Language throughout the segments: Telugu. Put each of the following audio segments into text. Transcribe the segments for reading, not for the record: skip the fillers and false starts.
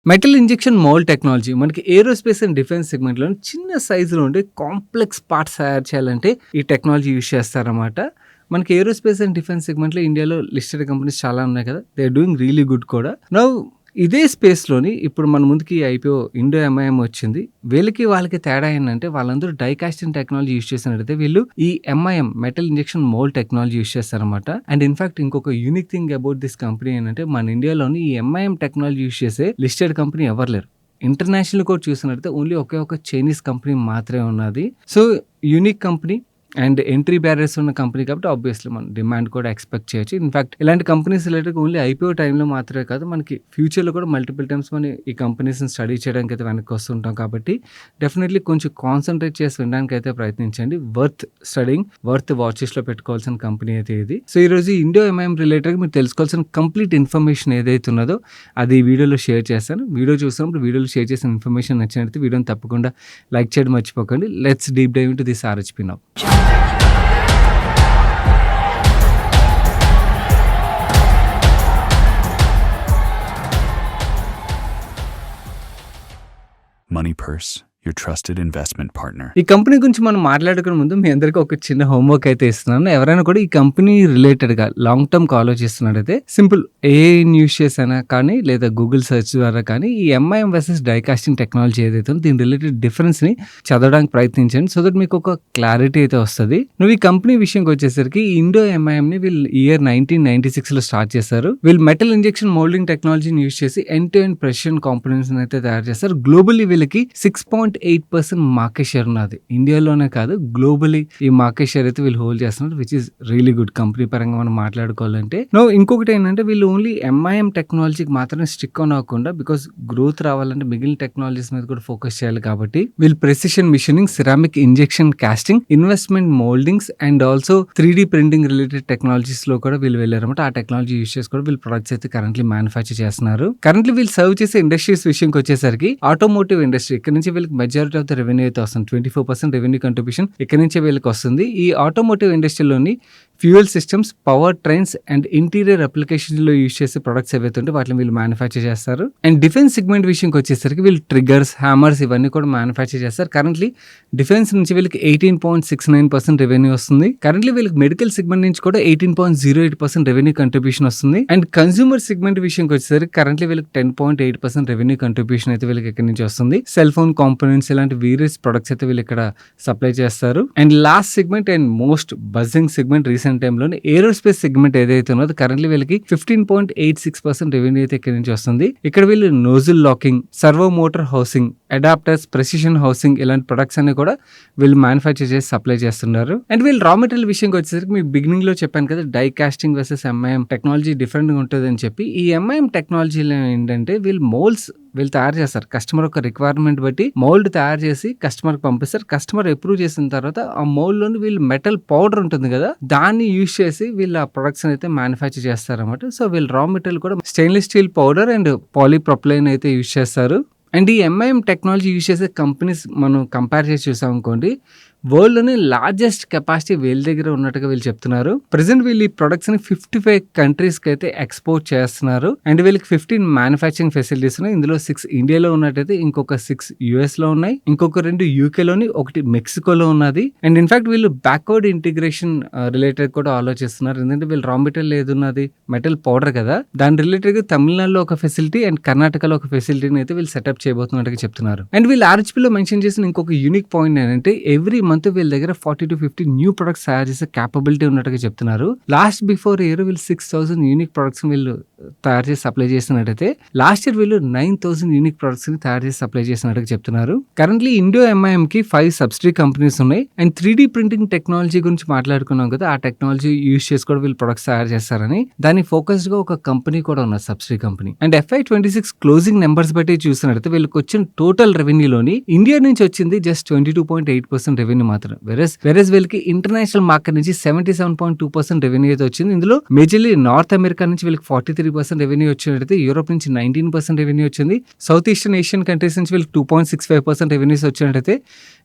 మెటల్ ఇంజెక్షన్ మోల్డ్ టెక్నాలజీ మనకి ఏరోస్పేస్ అండ్ డిఫెన్స్ సెగ్మెంట్లో చిన్న సైజులో ఉండే కాంప్లెక్స్ పార్ట్స్ తయారు చేయాలంటే ఈ టెక్నాలజీ యూస్ చేస్తారన్నమాట. మనకి ఏరోస్పేస్ అండ్ డిఫెన్స్ సెగ్మెంట్లో ఇండియాలో లిస్టెడ్ కంపెనీస్ చాలా ఉన్నాయి కదా, they are doing really good కూడా. నౌ ఇదే స్పేస్లోని ఇప్పుడు మన ముందుకి ఐపీఓ ఇండో ఎంఐఎం వచ్చింది. వీళ్ళకి వాళ్ళకి తేడా ఏంటంటే వాళ్ళందరూ డై కాస్టింగ్ టెక్నాలజీ యూస్ చేసినట్టయితే వీళ్ళు ఈ MIM metal injection mould technology use చేస్తారనమాట. అండ్ ఇన్ఫాక్ట్ ఇంకొక unique thing about this company ఏంటంటే మన ఇండియాలోని ఈ ఎంఐఎం టెక్నాలజీ యూస్ చేసే లిస్టెడ్ కంపెనీ ఎవరు లేరు. ఇంటర్నేషనల్ కూడా చూసినట్టయితే ఓన్లీ ఒకే ఒక చైనీస్ కంపెనీ మాత్రమే ఉన్నది. So unique company and entry barriers ఉన్న కంపెనీ కాబట్టి ఆబ్వియస్లీ మనం డిమాండ్ కూడా ఎక్స్పెక్ట్ చేయొచ్చు. ఇన్ఫాక్ట్ ఇలాంటి కంపెనీస్ రిలేటెడ్ ఓన్లీ ఐపీఓ టైంలో మాత్రమే కాదు, మనకి ఫ్యూచర్లో కూడా మల్టిపుల్ టైమ్స్ మనం ఈ కంపెనీస్ని స్టడీ చేయడానికి అయితే వెనక్కి వస్తుంటాం. కాబట్టి డెఫినెట్లీ కొంచెం కాన్సన్ట్రేట్ చేసి వినడానికి అయితే ప్రయత్నించండి. వర్త్ స్టడింగ్, వర్త్ వాచెస్లో పెట్టుకోవాల్సిన కంపెనీ అయితే ఇది. సో ఈరోజు ఇండో ఎంఐఎం రిలేటెడ్గా మీరు తెలుసుకోవాల్సిన కంప్లీట్ ఇన్ఫర్మేషన్ ఏదైతే ఉన్నదో అది ఈ వీడియోలో షేర్ చేస్తాను. వీడియో చూసినప్పుడు వీడియోలో షేర్ చేసిన ఇన్ఫర్మేషన్ నచ్చినట్టు వీడియోని తప్పకుండా లైక్ చేయడం మర్చిపోకండి. Let's deep dive into this RHP now. Money Purse, your trusted investment partner. ఈ కంపెనీ గురించి మనం మాట్లాడుకునే ముందు మీ అందరికీ ఒక చిన్న హోంవర్క్ అయితే ఇస్తున్నాను. ఎవరైనా కూడా ఈ కంపెనీ రిలేటెడ్గా లాంగ్ టర్మ్ ఆలోచిస్తున్నట్టయితే సింపుల్ న్యూస్ చేసినా కానీ లేదా గూగుల్ సెర్చ్ ద్వారా కానీ ఈ ఎంఐఎం వర్సెస్ డైకాస్టింగ్ టెక్నాలజీ ఏదైతే ఉందో దీని రిలేటెడ్ డిఫరెన్స్ని చదవడానికి ప్రయత్నించండి. సో దట్ మీకు ఒక క్లారిటీ అయితే వస్తుంది. నువ్వు ఈ కంపెనీ విషయంకి వచ్చేసరికి ఇండో ఎంఐఎంని వీళ్ళు ఇయర్ 1996లో స్టార్ట్ చేశారు. వీళ్ళు మెటల్ ఇంజెక్షన్ మోల్డింగ్ టెక్నాలజీని యూస్ చేసి end to end precision components అయితే తయారు చేస్తారు. గ్లోబల్లీ వీళ్ళకి 6.8% మార్కెట్ షేర్ ఉన్నది. ఇండియాలోనే కాదు గ్లోబలీ ఈ మార్కెట్ షేర్ అయితే వీళ్ళు హోల్డ్ చేస్తున్నారు, which is really good. Company పరంగా మనం మాట్లాడుకోవాలంటే ఇంకొకటి ఏంటంటే వీళ్ళు ఓన్లీ ఎంఐఎం టెక్నాలజీకి మాత్రమే స్టిక్ ఆన్ అవ్వకుండా, బికాస్ గ్రోత్ రావాలంటే మిగిలిన టెక్నాలజీస్ మీద కూడా ఫోకస్ చేయాలి కాబట్టి వీళ్ళు precision machining, ceramic injection casting, investment mouldings and also 3D printing related technologies లో కూడా వీళ్ళు వెళ్ళారన్నమాట. ఆ టెక్నాలజీ యూస్ చేసి కూడా వీళ్ళు ప్రొడక్ట్స్ అయితే కరెంట్లీ మ్యానుఫ్యాక్చర్ చేస్తున్నారు. కరెంట్లీ వీళ్ళు సర్వ్ చేసే ఇండస్ట్రీస్ విషయంకి వచ్చేసరికి ఆటోమోటివ్ ఇండస్ట్రీ, ఇక్కడ నుంచి వీళ్ళకి మెజారిటీ ఆఫ్ ద రెవెన్యూ అయితే వస్తుంది. 24% రెవెన్యూ కంట్రిబ్యూషన్ ఇక్కడ నుంచే వీళ్ళకి వస్తుంది. ఈ ఆటోమోటివ్ ఇండస్ట్రీలోని fuel systems, power trains and interior applications లో యూస్ చేసే ప్రొడక్ట్స్ ఏవైతే ఉంటే వాటిని వీళ్ళు మ్యానుఫ్యాక్చర్ చేస్తారు. అండ్ డిఫెన్స్ సెగ్మెంట్ విషయంకి వచ్చేసరికి వీళ్ళు ట్రిగర్స్, హ్యామర్స్ ఇవన్నీ కూడా మ్యానుఫ్యాక్చర్ చేస్తారు. కరెంట్లీ డిఫెన్స్ నుంచి వీళ్ళకి 18.69% రెవెన్యూ వస్తుంది. కరెంట్లీ వీళ్ళకి మెడికల్ సెగ్మెంట్ నుంచి కూడా 18.08% రెవెన్యూ కంట్రిబ్యూషన్ వస్తుంది. అండ్ కన్స్యూమర్ సెగ్మెంట్ విషయంకి వచ్చేసరికి కరెంట్లీ వీళ్ళకి 10.8% రెవెన్యూ కంట్రిబ్యూషన్ అయితే వీళ్ళకి ఇక్కడ నుంచి వస్తుంది. సెల్ ఫోన్ కాంపోనెంట్స్ ఇలాంటి వేరియస్ ప్రొడక్ట్స్ అయితే వీళ్ళు ఇక్కడ సప్లై చేస్తారు. And last segment and most buzzing segment recent టైంలోనే ఏరోస్పేస్ సెగ్మెంట్ ఏదైతే ఉన్నదో కరెంట్లీ వీళ్ళకి 15.86% రెవెన్యూ అయితే ఇక్కడ నుంచి వస్తుంది. ఇక్కడ వీళ్ళు nozzle locking, servo motor housing, adapters, precision housing ఇలాంటి ప్రొడక్ట్స్ అన్ని కూడా వీళ్ళు మ్యానుఫ్యాక్చర్ చేసి సప్లై చేస్తున్నారు. అండ్ వీళ్ళు రా మెటీరియల్ విషయంకి వచ్చేసరికి మీకు బిగినింగ్ లో చెప్పాను కదా, die casting versus MIM technology different గా ఉంటుంది అని చెప్పి. ఈ ఎంఐఎం టెక్నాలజీలో ఏంటంటే వీళ్ళు మోల్డ్స్ వీళ్ళు తయారు చేస్తారు. కస్టమర్ యొక్క రిక్వైర్మెంట్ బట్టి మౌల్డ్ తయారు చేసి కస్టమర్ పంపిస్తారు. కస్టమర్ అప్రూవ్ చేసిన తర్వాత ఆ మౌల్డ్ లోని వీళ్ళు మెటల్ పౌడర్ ఉంటుంది కదా, దాన్ని యూజ్ చేసి వీళ్ళు ఆ ప్రొడక్ట్స్ అయితే మ్యానుఫ్యాక్చర్ చేస్తారన్నమాట. సో వీళ్ళు రా మెటీరియల్ కూడా స్టెయిన్లెస్ స్టీల్ పౌడర్ అండ్ పాలీప్రొపైలీన్ అయితే యూజ్ చేస్తారు. అండ్ ఈ ఎంఐఎం టెక్నాలజీ యూజ్ చేసే కంపెనీస్ మనం కంపేర్ చేసి చూసాం అనుకోండి, వరల్డ్లోనే లార్జెస్ట్ కెపాసిటీ వీళ్ళ దగ్గర ఉన్నట్టుగా వీళ్ళు చెప్తున్నారు. ప్రెసెంట్ వీళ్ళు ఈ ప్రొడక్ట్స్ ని 55 కంట్రీస్కి అయితే ఎక్స్పోర్ట్ చేస్తున్నారు. అండ్ వీళ్ళకి 15 మ్యానుఫ్యాక్చరింగ్ ఫెసిలిటీస్ ఉన్నాయి. ఇందులో 6 ఇండియాలో ఉన్నట్టయితే ఇంకొక 6 US లో ఉన్నాయి, ఇంకొక 2 యూకేలోని, ఒకటి మెక్సికోలో ఉన్నది. అండ్ ఇన్ఫాక్ట్ వీళ్ళు బ్యాక్వర్డ్ ఇంటిగ్రేషన్ రిలేటెడ్ కూడా ఆలోచిస్తున్నారు. ఎందుకంటే వీళ్ళు రా మెటీరియల్ ఏది ఉన్నది మెటల్ పౌడర్ కదా, దాని రిలేటెడ్ గా తమిళనాడులో ఒక ఫెసిలిటీ అండ్ కర్ణాటకలో ఒక ఫెసిలిటీని అయితే వీళ్ళు సెటప్ చేయబోతున్నట్టుగా చెప్తున్నారు. అండ్ వీళ్ళు ఆర్హెచ్పిలో మెన్షన్ చేసిన ఇంకొక యూనిక్ పాయింట్ ఏంటంటే ఎవ్రీ మంత్ వీళ్ళ దగ్గర 40 to 50 న్యూ ప్రొడక్ట్స్ తయారు చేసే క్యాపబిలిటీ ఉన్నట్టుగా చెప్తున్నారు. లాస్ట్ బిఫోర్ ఇయర్ వీళ్ళు 6,000 యూనిక్ ప్రొడక్ట్స్ వీళ్ళు తయారు చేసి సప్లై చేసినట్టయితే లాస్ట్ ఇయర్ వీళ్ళు 9,000 యూనిక్ ప్రొడక్ట్స్ ని తయారు చేసి సప్లై చేసినట్టుగా చెప్తున్నారు. కరెంట్లీ ఇండో ఎంఐఎం కి 5 సబ్సిడరీ కంపెనీస్ ఉన్నాయి. అండ్ 3D ప్రింటింగ్ టెక్నాలజీ గురించి మాట్లాడుకున్నాం కదా, ఆ టెక్నాలజీ యూజ్ చేసి కూడా వీళ్ళు ప్రొడక్ట్స్ తయారు చేస్తారని దాని ఫోకస్డ్ గా ఒక కంపెనీ కూడా ఉన్నది, subsidiary company. And FY26 closing numbers బట్టి చూసినట్టయితే వీళ్ళకి వచ్చిన టోటల్ రెవెన్యూలోని ఇండియా నుంచి వచ్చింది జస్ట్ 22.8% రెవెన్యూ మాత్రం. వెరస్ వీళ్ళకి ఇంటర్నేషనల్ మార్కెట్ నుంచి 77.2% రెవెన్యూ అయితే వచ్చింది. ఇందులో మేజర్లీ నార్త్ అమెరికా నుంచి వీళ్ళకి 43% 33% రెవెన్యూ వచ్చినట్టయితే యూరోప్ నుంచి 19% రెవెన్యూ వచ్చింది. సౌత్ ఈస్టర్న్ ఏషియన్ కంట్రీస్ నుంచి వీళ్ళకి 2.65% రెవెన్యూస్ వచ్చినట్టయితే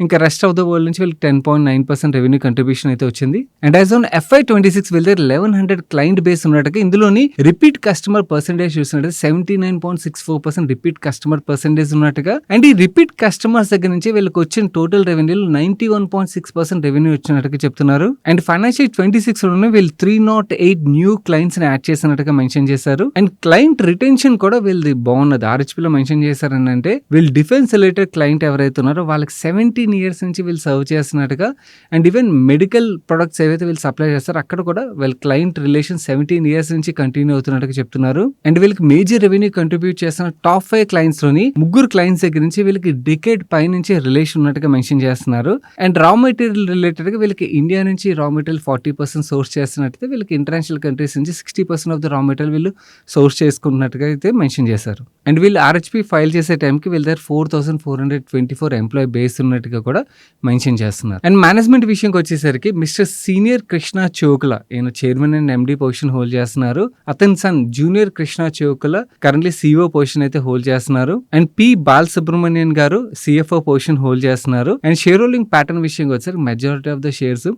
ఇంకా రెస్ట్ ఆఫ్ ద వరల్డ్ నుంచి వీళ్ళకి 10.9% రెవెన్యూ కంట్రిబ్యూషన్ అయితే వచ్చింది. అండ్ యాజ్ ఆన్ FY26 వీళ్ళ దగ్గర 1100 క్లయింట్ బేస్ ఉన్నట్టుగా ఇందులోని రిపీట్ కస్టమర్ పర్సెంటేజ్ చూసినట్టయితే 79.64% రిపీట్ కస్టమర్ పర్సెంటేజ్ ఉన్నట్టుగా. అండ్ ఈ రిపీట్ కస్టమర్స్ దగ్గర నుంచి వీళ్ళకి వచ్చిన టోటల్ రెవెన్యూలో 91.6% రెవెన్యూ వచ్చినట్టుగా చెప్తున్నారు. అండ్ ఫైనాన్షియల్ 26 లోనే వీళ్ళు 308 న్యూ క్లయింట్స్ ని యాడ్ చేసినట్టుగా మెన్షన్ చేశారు. అండ్ క్లయింట్ రిటెన్షన్ కూడా వీళ్ళది బాగున్నది. RHP లో మెన్షన్ చేశారని అంటే వీళ్ళు డిఫెన్స్ రిలేటెడ్ క్లయింట్ ఎవరైతే ఉన్నారో వాళ్ళకి 17 years నుంచి వీళ్ళు సర్వ్ చేస్తున్నట్టుగా. అండ్ ఈవెన్ మెడికల్ ప్రొడక్ట్స్ ఏవైతే వీళ్ళు సప్లై చేస్తారో అక్కడ కూడా వీళ్ళ క్లయింట్ రిలేషన్ 17 years నుంచి కంటిన్యూ అవుతున్నట్టుగా చెప్తున్నారు. అండ్ వీళ్ళకి మేజర్ రెవెన్యూ కంట్రిబ్యూట్ చేస్తున్న టాప్ 5 క్లయింట్స్ లోని 3 క్లయింట్స్ దగ్గర నుంచి వీళ్ళకి డికేడ్ పై నుంచి రిలేషన్ ఉన్నట్టుగా మెన్షన్ చేస్తున్నారు. అండ్ రా మెటీరియల్ రిలేటెడ్ గా వీళ్ళకి ఇండియా నుంచి రా మెటీరియల్ 40% సోర్స్ చేస్తున్నట్టయితే వీళ్ళకి ఇంటర్నేషనల్ కంట్రీస్ నుంచి 60% ఆఫ్ ద రా మెటీరియల్ వీళ్ళు సోర్స్ చేసుకున్నట్టుగా అయితే మెన్షన్ చేశారు. అండ్ వీళ్ళు RHP ఫైల్ చేసే టైంకి వీళ్ళ దగ్గర 4424 ఎంప్లాయీ బేస్ ఉన్నట్టుగా కూడా మెన్షన్ చేస్తున్నారు. అండ్ మేనేజ్మెంట్ విషయంకి వచ్చేసరికి మిస్టర్ సీనియర్ కృష్ణ చోకుల ఈయన chairman and MD position hold చేస్తున్నారు. అతని son junior Krishna Chokula currently CEO position అయితే హోల్డ్ చేస్తున్నారు. And P Balasubramanian garu CFO position hold చేస్తున్నారు. అండ్ షేర్ హోల్డింగ్ ప్యాటర్న్ విషయంకి వచ్చేసరికి majority of the shares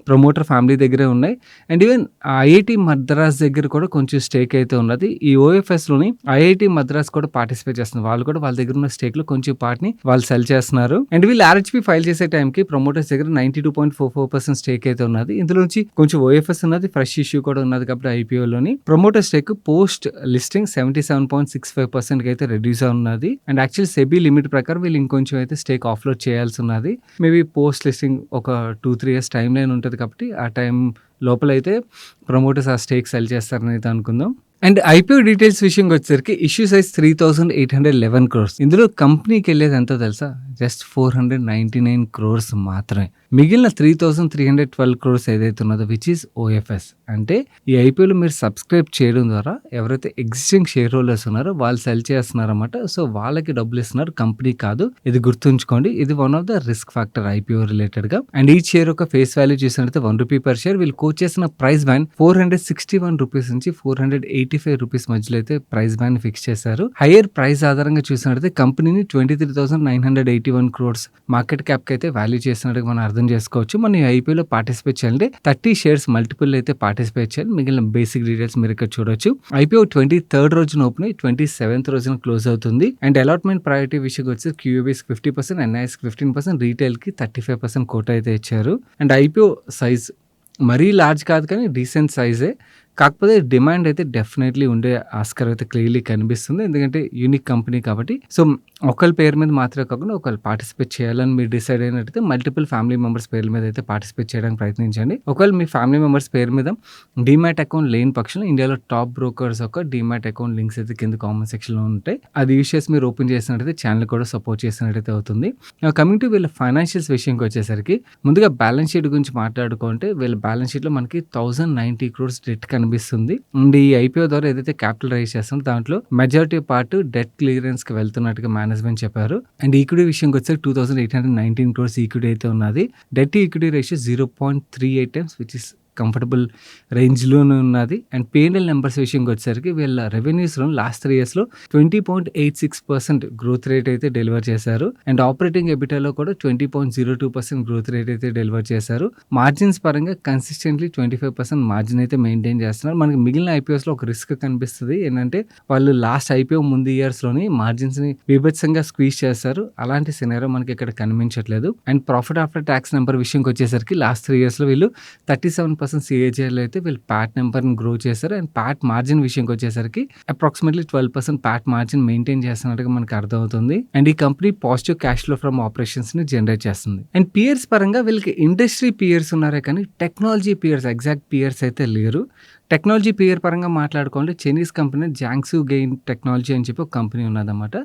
promoter family దగ్గరే ఉన్నాయి. అండ్ ఈవెన్ IIT మద్రాస్ దగ్గర కూడా కొంచెం స్టేక్ అయితే ఉన్నది. ఈ OFS లోని IIT మద్రాస్ కూడా పార్టిసిపేట్ చేస్తున్నారు. వాళ్ళు కూడా వాళ్ళ దగ్గర ఉన్న స్టేక్ లో కొంచెం పార్ట్ ని వాళ్ళు సెల్ చేస్తున్నారు. అండ్ వీళ్ళు RHP ఫైల్ చేసే టైంకి ప్రమోటర్స్ దగ్గర 92.44% స్టేక్ అయితే ఉన్నది. ఇందులో నుంచి కొంచెం OFS ఉన్నది, ఫ్రెష్ ఇష్యూ కూడా ఉన్నది కాబట్టి IPO లోని ప్రమోటర్ స్టేక్ పోస్ట్ లిస్టింగ్ 77.65% అయితే రెడ్యూస్ ఉన్నది. అండ్ యాక్చువల్ సెబీ లిమిట్ ప్రకారం వీళ్ళు ఇంకొంచెం అయితే స్టేక్ ఆఫ్లోడ్ చేయాల్సి ఉన్నది. మేబీ పోస్ట్ లిస్టింగ్ ఒక 2-3 years టైం లైన్ ఉంటుంది కాబట్టి ఆ టైం లోపలైతే ప్రమోటర్స్ ఆ స్టేక్ సెల్ చేస్తారని అయితే అనుకుందాం. అండ్ IPO డీటెయిల్స్ విషయంకి వచ్చేసరికి ఇష్యూ సైజ్ 3,811 crores. ఇందులో కంపెనీకి వెళ్ళేది ఎంతో తెలుసా? జస్ట్ 499 crores మాత్రమే. మిగిలిన 3,312 crores ఏదైతే ఉన్నదో విచ్ ఈస్ OFS. అంటే ఈ IPOలో మీరు సబ్స్క్రైబ్ చేయడం ద్వారా ఎవరైతే ఎగ్జిస్టింగ్ షేర్ హోల్డర్స్ ఉన్నారో వాళ్ళు సెల్ చేస్తున్నారన్నమాట. సో వాళ్ళకి డబ్బులు ఇస్తున్నారు, కంపెనీ కాదు. ఇది గుర్తుంచుకోండి. ఇది one of the risk factor IPO related గా. అండ్ ఈ షేర్ యొక్క ఫేస్ వాల్యూ చూసినట్లయితే ₹1 per share. వీళ్ళు కోట్ చేసిన ప్రైస్ బ్యాండ్ ₹461 నుంచి ₹485 మధ్యలో అయితే ప్రైస్ బ్యాండ్ ఫిక్స్ చేశారు. హైయర్ ప్రైస్ ఆధారంగా చూసినట్లయితే కంపెనీని 23,981 crores మార్కెట్ క్యాప్ కి అయితే వాల్యూ చేసినట్టుగా మనం అర్థం చేసుకోవచ్చు. మనం ఈ IPOలో పార్టిసిపేట్ చేయాలంటే 30 shares మల్టిపుల్ అయితే పార్టిసిపేట్ చేయాలి. మిగిలిన బేసిక్ డీటెయిల్స్ మీరు ఇక్కడ చూడొచ్చు. IPO 23rd రోజున ఓపెన్ అయ్యి 27th రోజున క్లోజ్ అవుతుంది. అండ్ అలాట్మెంట్ ప్రయారిటీ విషయంకి వచ్చి QABs 50%, NIS 15%, రీటైల్ కి 35% కోటా అయితే ఇచ్చారు. అండ్ IPO సైజ్ మరీ లార్జ్ కాదు కానీ డీసెంట్ సైజే. కాకపోతే డిమాండ్ అయితే డెఫినెట్లీ ఉండే ఆస్కారం అయితే క్లియర్లీ కనిపిస్తుంది. ఎందుకంటే యూనిక్ కంపెనీ కాబట్టి. సో ఒకళ్ళ పేరు మీద మాత్రమే కాకుండా ఒకళ్ళు పార్టిసిపేట్ చేయాలని మీరు డిసైడ్ అయినట్టయితే మల్టిపుల్ ఫ్యామిలీ మెంబర్స్ పేర్ల మీద అయితే పార్టిసిపేట్ చేయడానికి ప్రయత్నించండి. ఒకవేళ మీ ఫ్యామిలీ మెంబర్స్ పేరు మీద డీమ్యాట్ అకౌంట్ లేని పక్షంలో ఇండియాలో టాప్ బ్రోకర్స్ ఒక డీమ్యాట్ అకౌంట్ లింక్స్ అయితే కింద కామెంట్ సెక్షన్లో ఉంటాయి. అది యూస్ చేసి మీరు ఓపెన్ చేసినట్టయితే ఛానల్ కూడా సపోర్ట్ చేసినట్టయితే అవుతుంది. కమింగ్ టు వీళ్ళ ఫైనాన్షియల్స్ విషయంకి వచ్చేసరికి ముందుగా బ్యాలెన్స్ షీట్ గురించి మాట్లాడుకుంటే వీళ్ళ బ్యాలెన్స్ షీట్లో మనకి 1,090 crores డెట్ కనిపిస్తుంది. అండ్ ఈ IPO ద్వారా ఏదైతే క్యాపిటల్ రైజ్ చేస్తుందో దాంట్లో మెజారిటీ పార్ట్ డెట్ క్లియరెన్స్ కి వెళ్తున్నట్టుగా మేనేజ్మెంట్ చెప్పారు. అండ్ ఈక్విటీ విషయంకి వచ్చి 2,819 crores ఈక్విటీ అయితే ఉన్నది. Debt equity ratio 0.38 times which is comfortable రేంజ్లోనే ఉన్నది. అండ్ P&L నెంబర్స్ విషయంకి వచ్చేసరికి వీళ్ళ రెవెన్యూస్లో లాస్ట్ 3 yearsలో 20.86% గ్రోత్ రేట్ అయితే డెలివర్ చేశారు. అండ్ ఆపరేటింగ్ ఎబిటాలో కూడా 20.02% గ్రోత్ రేట్ అయితే డెలివర్ చేశారు. మార్జిన్స్ పరంగా కన్సిస్టెంట్లీ 25% మార్జిన్ అయితే మెయింటైన్ చేస్తున్నారు. మనకి మిగిలిన IPOస్లో ఒక రిస్క్ కనిపిస్తుంది ఏంటంటే వాళ్ళు లాస్ట్ IPO ముందు ఇయర్స్లోని మార్జిన్స్ని బీభత్సంగా స్క్వీజ్ చేస్తారు. అలాంటి సినారియో మనకి ఇక్కడ కనిపించట్లేదు. And profit after tax number విషయంకి వచ్చేసరికి లాస్ట్ 3 yearsలో వీళ్ళు 37% CAGRలో అయితే వీళ్ళు ప్యాట్ నెంబర్ని గ్రో చేశారు. అండ్ ప్యాట్ మార్జిన్ విషయంకి వచ్చేసరికి అప్రాక్సిమేట్లీ 12% ప్యాట్ మార్జిన్ మెయింటైన్ చేస్తున్నట్టుగా మనకు అర్థమవుతుంది. అండ్ ఈ company positive cash flow from operations ని జనరేట్ చేస్తుంది. అండ్ పియర్స్ పరంగా వీళ్ళకి ఇండస్ట్రీ పియర్స్ ఉన్నారే కానీ టెక్నాలజీ పియర్స్ ఎగ్జాక్ట్ పియర్స్ అయితే లేరు. టెక్నాలజీ పియర్ పరంగా మాట్లాడుకోండి చైనీస్ కంపెనీ జాంగ్సు గెయిన్ టెక్నాలజీ అని చెప్పి ఒక కంపెనీ ఉన్నదన్నమాట.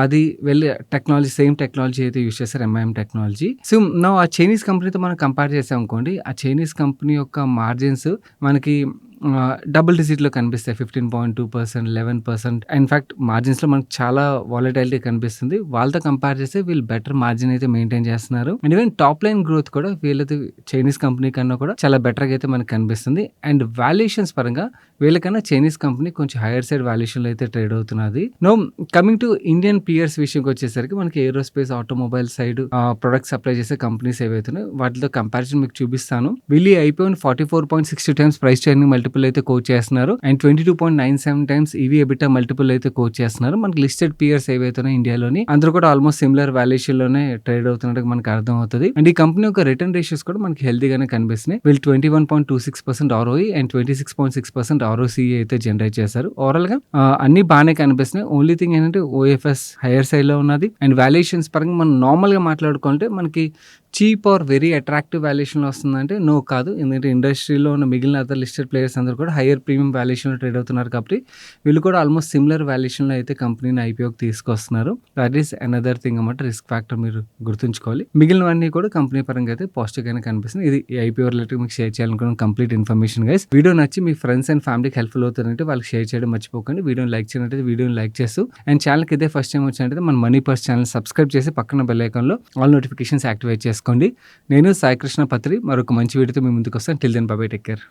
అది వెళ్ళి టెక్నాలజీ సేమ్ టెక్నాలజీ అయితే యూస్ చేస్తారు, MIM టెక్నాలజీ. సో ఆ చైనీస్ కంపెనీతో మనం కంపేర్ చేసాం అనుకోండి, ఆ చైనీస్ కంపెనీ యొక్క మార్జిన్స్ మనకి డబుల్ డిజిట్‌లో కనిపిస్తాయి. 15.2%, 11%. ఇన్‌ఫాక్ట్ మార్జిన్స్‌లో మనకు చాలా వాలటాలిటీ కనిపిస్తుంది. వాళ్ళతో కంపేర్ చేస్తే వీళ్ళు బెటర్ మార్జిన్ అయితే మెయింటైన్ చేస్తున్నారు. And even top line growth కూడా వీళ్ళది చైనీస్ కంపెనీ కన్నా కూడా చాలా బెటర్‌గా అయితే మనకు కనిపిస్తుంది. అండ్ వాల్యుయేషన్స్ పరంగా వీళ్ళకన్నా చైనీస్ కంపెనీ కొంచెం హైయర్ సైడ్ వాల్యుయేషన్‌లో అయితే ట్రేడ్ అవుతున్నది. Now coming to Indian peers విషయంకి వచ్చేసరికి మనకి aerospace, automobile side product supply చేసే కంపెనీస్ ఏవైతున్నాయో వాటితో కంపారిజన్ మీకు చూపిస్తాను. వీళ్ళు ఐపీఓని 44.62 times price to earning multiple అయితే కోట్ చేస్తున్నారు. And 22.97 times EV EBITDA multiple అయితే కోట్ చేస్తున్నారు. మనకి లిస్టెడ్ పియర్స్ ఏవైతున్నాయో ఇండియాలోని అందరూ కూడా ఆల్మోస్ట్ సిమిలర్ వాల్యుయేషన్ లోనే ట్రేడ్ అవుతున్నట్టు మనకు అర్థం అవుతుంది. అండ్ ఈ కంపెనీ యొక్క రిటర్న్ రేషియోస్ కూడా మనకి హెల్తీగానే కనిపిస్తున్నాయి. వీళ్ళు 21.26% ROE అండ్ 26.6% ROCE అయితే జనరేట్ చేశారు. ఓవరాల్ గా అన్ని బాగానే కనిపిస్తున్నాయి. ఓన్లీ థింగ్ ఏంటంటే ఓఎఫ్ఎస్ హైయర్ సైడ్ లో ఉన్నది. అండ్ వాల్యుయేషన్స్ పరంగా మనం నార్మల్ గా మాట్లాడుకుంటే మనకి cheap or very attractive valuation లో వస్తుందంటే నో కాదు. ఎందుకంటే ఇండస్ట్రీలో ఉన్న మిగిలిన అదర్ లిస్టెడ్ ప్లేయర్స్ అందరూ కూడా హైయర్ ప్రీమియం వాల్యుయేషన్ లో ట్రేడ్ అవుతున్నారు కాబట్టి వీళ్ళు కూడా ఆల్మోస్ట్ సిమిలర్ వాల్యుయేషన్ లో అయితే కంపెనీని ఐపీఓకి తీసుకొస్తున్నారు. దట్ ఈస్ అనదర్ థింగ్ అన్నమాట. రిస్క్ ఫ్యాక్టర్ మీరు గుర్తుంచుకోవాలి. మిగిలినవన్నీ కూడా కంపెనీ పరంగా అయితే పాజిటివ్ గానే కనిపిస్తుంది. ఇది ఈ ఐపీఓ రిలేటెడ్ మీకు షేర్ చేయాలనుకున్న కంప్లీట్ ఇన్ఫర్మేషన్ గైస్. వీడియో నచ్చి మీ ఫ్రెండ్స్ అండ్ ఫ్యామిలీకి హెల్ప్ఫుల్ అవుతుందంటే వాళ్ళకి షేర్ చేయడం మర్చిపోకండి. వీడియోని లైక్ చేయనట్టు వీడియోని లైక్ చేస్తూ అండ్ ఛానల్కి ఇదే ఫస్ట్ టైం వచ్చినట్టు మన మనీ పర్స్ ఛానల్ సబ్స్క్రైబ్ చేసి పక్కన బెల్ ఐకాన్లో ఆల్ నోటిఫికేషన్స్ యాక్టివేట్ చేసుకోండి. నేను సాయి కృష్ణ పత్రి మరొక మంచి వీడియోతో మీ ముందుకు వస్తాను. Till then bye bye, take care.